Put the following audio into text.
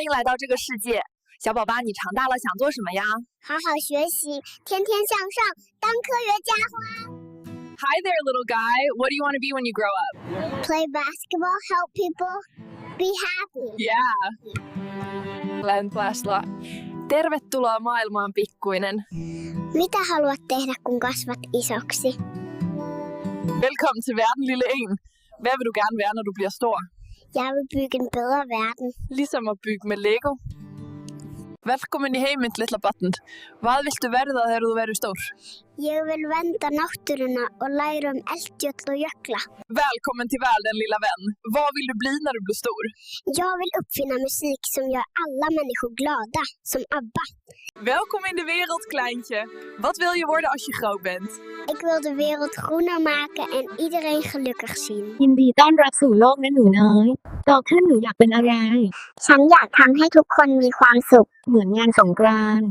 欢迎来到这个世界，小宝宝，你长大了想做什么呀？好好学习，天天向上，当科学家。Hi there, little guy. What do you want to be when you grow up? Play basketball, help people, be happy. Yeah. Lämpöasla. Tervetuloa maailmaan, pikkuinen. Mitä haluat tehdä, kun kasvat isoksi? Velkommen til verden, lille en. Hvad vil du gerne være, når du bliver stor? Jeg vil bygge en bedre verden. Ligesom at bygge med Lego. Velkomin í heiminn, litla barn. Hvað viltu verða þegar þú verður stór? Jag vill vända náttúruna och lära om eldgöll och jöklar. Välkommen till världen, lilla vän. Vad vill du bli när du blir stor? Jag vill uppfinna musik som gör alla människor glada, som ABBA. Welkom in de wereld, kleintje. Wat wil je worden als je groot bent? Ik wil de wereld groener maken en iedereen gelukkig zien. ยินดีต้อนรับสู่โลกนะหนูน้อยโตขึ้นหนูอยากเป็นอะไร ฉันอยากทำให้ทุกคนมีความสุข เหมือนงานสงกรานต์